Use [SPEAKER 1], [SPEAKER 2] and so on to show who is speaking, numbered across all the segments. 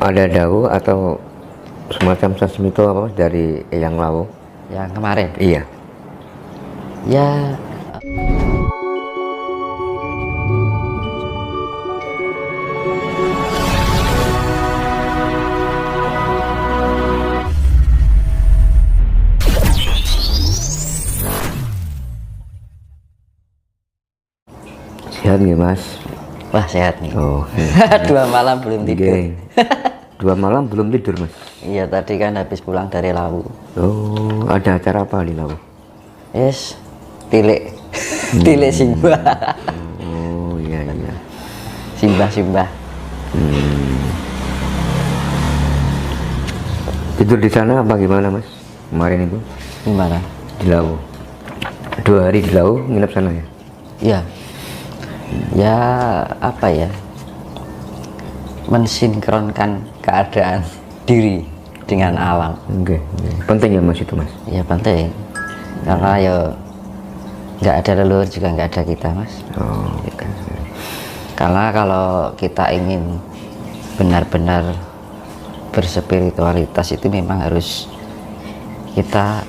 [SPEAKER 1] Ada dawu atau semacam sasmito apa Mas dari Eyang Lawu?
[SPEAKER 2] Yang kemarin?
[SPEAKER 1] Iya.
[SPEAKER 2] Ya,
[SPEAKER 1] Sehat nggih Mas?
[SPEAKER 2] wah sehat nih.
[SPEAKER 1] Oh.
[SPEAKER 2] 2 malam belum tidur.
[SPEAKER 1] Nggih. 2 malam belum tidur Mas?
[SPEAKER 2] Iya, tadi kan habis pulang dari Lawu.
[SPEAKER 1] Oh, ada acara apa di Lawu?
[SPEAKER 2] Yes, tilik. Tilik simbah.
[SPEAKER 1] Oh iya iya.
[SPEAKER 2] Simbah.
[SPEAKER 1] Tidur di sana apa gimana Mas? Kemarin itu
[SPEAKER 2] Gimana?
[SPEAKER 1] di Lawu. 2 hari di Lawu nginep sana ya?
[SPEAKER 2] Ya, ya apa ya? Mensinkronkan keadaan diri dengan alam.
[SPEAKER 1] Oke. Penting ya Mas itu Mas?
[SPEAKER 2] Ya penting, karena ya nggak ada leluhur juga nggak ada kita Mas.
[SPEAKER 1] Oh.
[SPEAKER 2] Gitu. Karena kalau kita ingin benar-benar berspiritualitas itu memang harus kita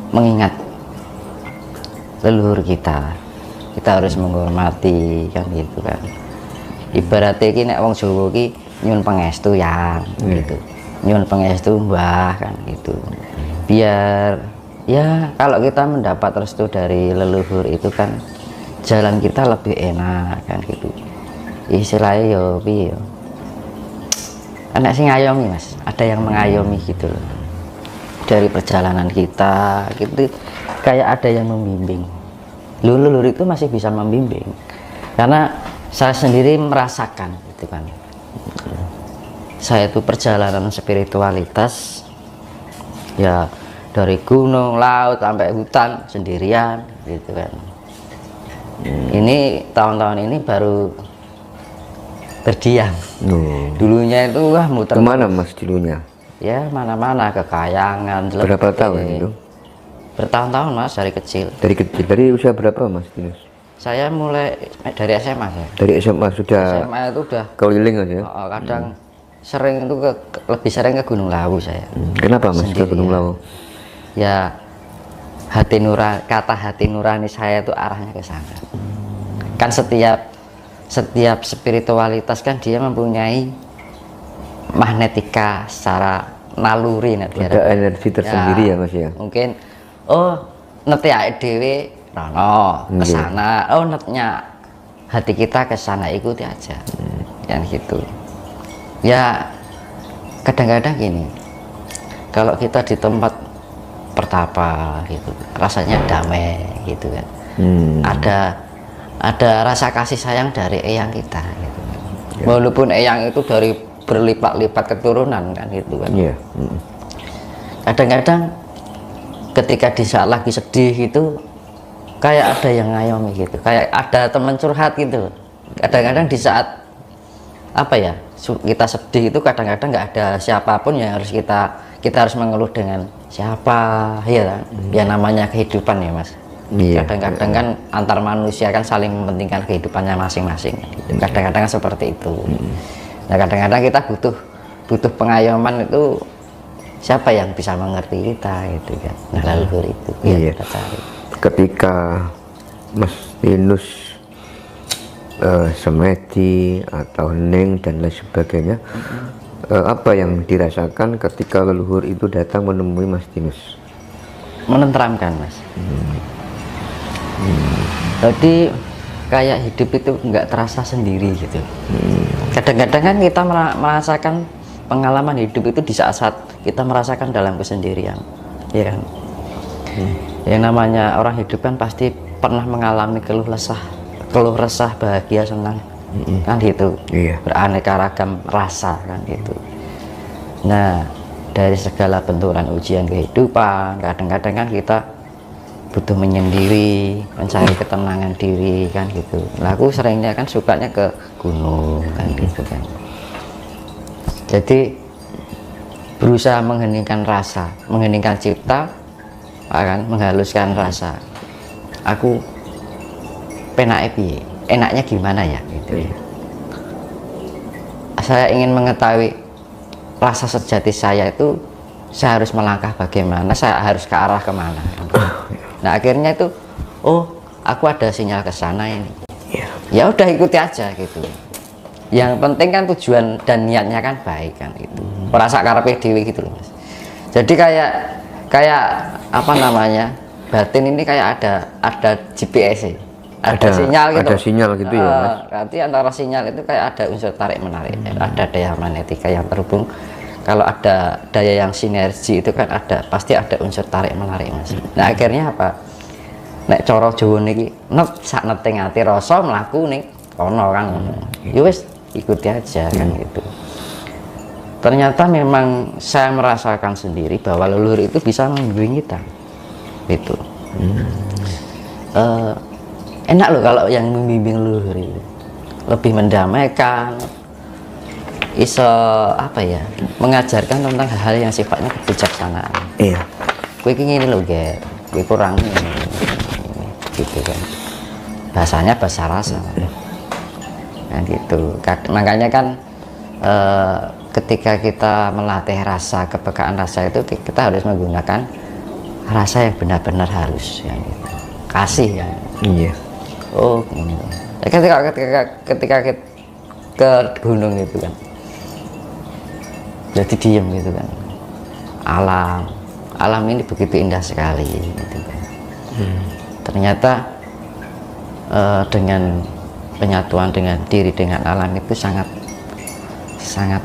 [SPEAKER 2] mengingat leluhur kita harus menghormati kan gitu kan. Ibaratnya ini nek wong Jawa ki nyuwun pangestu yang gitu, nyuwun pangestu mbah kan gitu, biar ya kalau kita mendapat restu dari leluhur itu kan jalan kita lebih enak kan gitu. Istilahnya yo piye yo, anak sing ngayomi Mas, ada yang mengayomi gitu loh dari perjalanan kita gitu, kayak ada yang membimbing. Leluhur itu masih bisa membimbing karena saya sendiri merasakan gitu kan, saya itu perjalanan spiritualitas ya dari gunung, laut sampai hutan sendirian gitu kan. Ini tahun-tahun ini baru terdiam. Dulunya itu wah muter
[SPEAKER 1] Kemana Mas dulunya?
[SPEAKER 2] ya mana-mana, ke Kayangan.
[SPEAKER 1] Berapa tahun itu?
[SPEAKER 2] Bertahun-tahun Mas, dari kecil.
[SPEAKER 1] Dari kecil, dari usia berapa Mas Dinus?
[SPEAKER 2] Saya mulai dari SMA saya.
[SPEAKER 1] Dari SMA sudah
[SPEAKER 2] SMA itu udah
[SPEAKER 1] keliling aja ya?
[SPEAKER 2] kadang sering itu lebih sering ke Gunung Lawu saya.
[SPEAKER 1] Kenapa Mas ke
[SPEAKER 2] Sendirian.
[SPEAKER 1] Gunung Lawu?
[SPEAKER 2] Ya kata hati nurani saya itu arahnya ke sana. Kan setiap spiritualitas kan dia mempunyai magnetika secara naluri.
[SPEAKER 1] Ada energi tersendiri ya Mas ya?
[SPEAKER 2] Mungkin ngerti awake dhewe rono ke sana, netnya hati kita ke sana, ikuti aja. Yang gitu. Ya kadang-kadang gini, kalau kita di tempat pertapa gitu, rasanya damai gitu kan. Ada rasa kasih sayang dari eyang kita gitu. Walaupun eyang itu dari berlipat-lipat keturunan kan gitu kan. Kadang-kadang ketika di saat lagi sedih gitu, kayak ada yang ngayomi gitu, kayak ada teman curhat gitu. Kadang-kadang di saat apa ya, kita sedih itu kadang-kadang nggak ada siapapun yang harus kita harus mengeluh dengan siapa ya kan. Ya namanya kehidupan ya Mas. Kadang-kadang kan antar manusia kan saling mementingkan kehidupannya masing-masing gitu. Kadang-kadang seperti itu. Nah kadang-kadang kita butuh pengayoman itu, siapa yang bisa mengerti kita gitu kan. Nah leluhur itu yang kita cari.
[SPEAKER 1] Ketika Mas Dinus semedi atau hening dan lain sebagainya, apa yang dirasakan ketika leluhur itu datang menemui Mas Dinus?
[SPEAKER 2] Menenteramkan Mas. Jadi kayak hidup itu nggak terasa sendiri gitu. Kadang-kadang kan kita merasakan pengalaman hidup itu di saat-saat kita merasakan dalam kesendirian, ya kan. Yang namanya orang hidup kan pasti pernah mengalami keluh resah, bahagia, senang, kan gitu. Beraneka ragam rasa kan gitu. Nah dari segala benturan ujian kehidupan, kadang-kadang kan kita butuh menyendiri, mencari ketenangan diri kan gitu. Nah, aku seringnya kan sukanya ke gunung kan gitu kan. Jadi berusaha mengheningkan rasa, mengheningkan cipta, kan, menghaluskan rasa. Aku enaknya gimana ya gitu. Saya ingin mengetahui rasa sejati saya itu saya harus melangkah bagaimana, saya harus ke arah kemana. Nah akhirnya itu, oh aku ada sinyal ke sana ini. Ya udah ikuti aja gitu. Yang penting kan tujuan dan niatnya kan baik kan itu. Merasa karepe dhewe gitu loh Mas. Jadi kayak apa namanya? Batin ini kayak ada GPS, ada sinyal gitu.
[SPEAKER 1] Ada sinyal gitu ya Mas.
[SPEAKER 2] Nanti antara sinyal itu kayak ada unsur tarik menarik, ada daya magnetika yang terhubung. Kalau ada daya yang sinergi itu kan pasti ada unsur tarik menarik Mas. Nah akhirnya apa? Nek cara Jawa niki sak neteng ati rasa mlaku ning kono kan. Ya wis ikuti aja kan gitu. Ternyata memang saya merasakan sendiri bahwa leluhur itu bisa membimbing kita. Gitu. Enak loh kalau yang membimbing leluhur itu. Lebih mendamaikan. Iso apa ya? Mengajarkan tentang hal-hal yang sifatnya kebijaksanaan.
[SPEAKER 1] Iya.
[SPEAKER 2] Kowe iki ngene lho, Ger. Kowe kurang ini. Gitu kan. Bahasanya bahasa rasa. Nah gitu. Makanya kan ketika kita melatih rasa, kepekaan rasa itu kita harus menggunakan rasa yang benar-benar halus ya gitu. Kasih ya.
[SPEAKER 1] Iya.
[SPEAKER 2] Oh gitu. Ketika ke gunung itu kan, jadi diem gitu kan. Alam ini begitu indah sekali gitu kan. Ternyata dengan penyatuan dengan diri, dengan alam itu sangat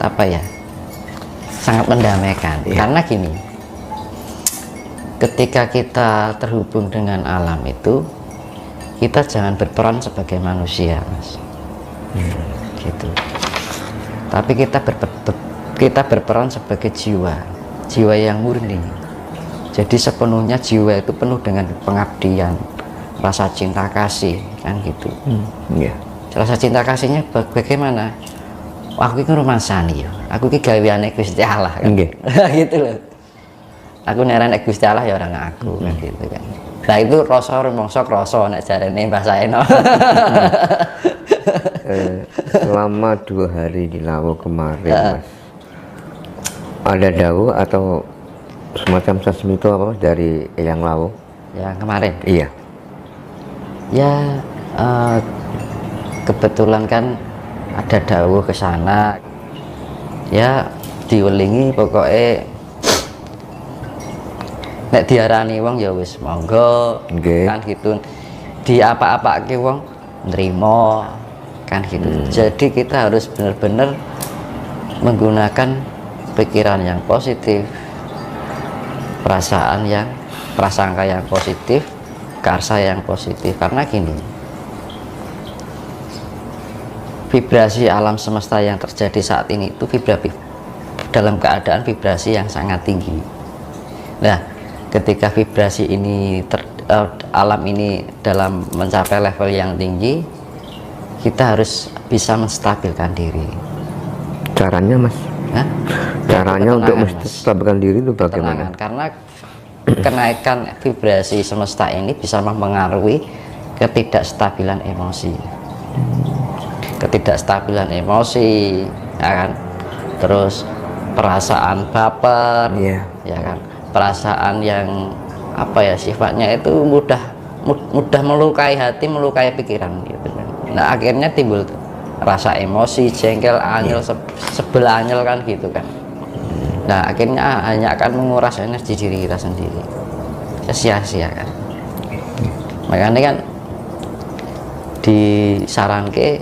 [SPEAKER 2] apa ya, sangat mendamaikan. Karena gini, ketika kita terhubung dengan alam itu, kita jangan berperan sebagai manusia Mas, gitu. Tapi kita berperan sebagai jiwa yang murni. Jadi sepenuhnya jiwa itu penuh dengan pengabdian, rasa cinta kasih kan gitu. Rasa cinta kasihnya bagaimana? Aku ini rumangsani ya, aku ini gaweane Gusti Allah kan. Gitu loh. Aku neran Gusti Allah ya orang aku kan gitu kan. Nah itu rasa rumangsa krasa nek jarene bahasa eno.
[SPEAKER 1] Selama 2 hari di Lawo kemarin Mas, ada dawuh atau semacam sasmito apa Mas dari Eyang Lawo
[SPEAKER 2] Yang kemarin?
[SPEAKER 1] Iya.
[SPEAKER 2] Ya kebetulan kan ada dawuh ke sana ya, diwelingi pokoknya nek diarani wong ya wis monggo kan gitu, di apa-apake wong nrimo kan gitu. Jadi kita harus benar-benar menggunakan pikiran yang positif, prasangka yang positif, karsa yang positif. Karena gini, vibrasi alam semesta yang terjadi saat ini itu dalam keadaan vibrasi yang sangat tinggi. Nah, ketika vibrasi ini alam ini dalam mencapai level yang tinggi, kita harus bisa menstabilkan diri.
[SPEAKER 1] Caranya Mas?
[SPEAKER 2] Hah?
[SPEAKER 1] Caranya untuk menstabilkan diri itu bagaimana?
[SPEAKER 2] Karena kenaikan vibrasi semesta ini bisa mempengaruhi ketidakstabilan emosi. Ketidakstabilan emosi, ya kan? Terus perasaan baper, ya kan? Perasaan yang apa ya, sifatnya itu mudah melukai hati, melukai pikiran gitu. Nah akhirnya timbul rasa emosi, jengkel, anyel, sebel anyel kan gitu kan. Nah akhirnya hanya akan menguras energi diri kita sendiri, sia-sia kan. Makanya kan disaranke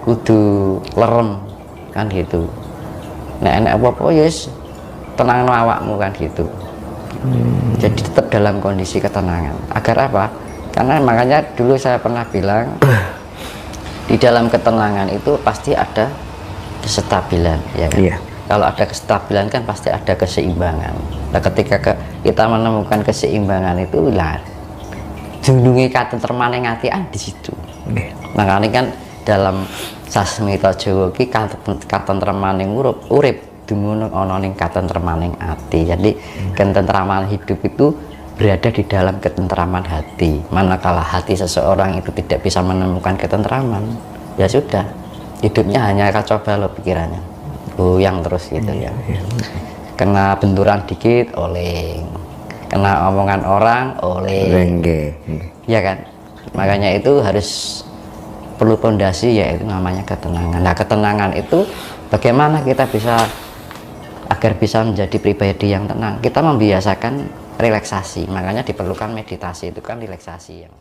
[SPEAKER 2] kudu lerem kan gitu. Nek enek apa-apa yes tenang awakmu kan gitu. Jadi tetap dalam kondisi ketenangan. Agar apa? Karena makanya dulu saya pernah bilang di dalam ketenangan itu pasti ada kestabilan, ya kan? Kalau ada kestabilan kan pasti ada keseimbangan. Nah, ketika kita menemukan keseimbangan itu lah dununge katentremaning ati di situ. Makanya kan dalam sasmita Jawa ki katentremaning urip dumunung ana ning katentremaning ati. Jadi ketentraman hidup itu berada di dalam ketentraman hati. Manakala hati seseorang itu tidak bisa menemukan ketentraman, ya sudah, hidupnya hanya kacau balau pikirannya. goyang terus gitu ya. Kena benturan dikit oleng, kena omongan orang oleng,
[SPEAKER 1] Lengge.
[SPEAKER 2] ya kan. Makanya itu harus perlu pondasi, yaitu namanya ketenangan. Nah, ketenangan itu bagaimana kita bisa agar bisa menjadi pribadi yang tenang? Kita membiasakan relaksasi, makanya diperlukan meditasi, itu kan relaksasi yang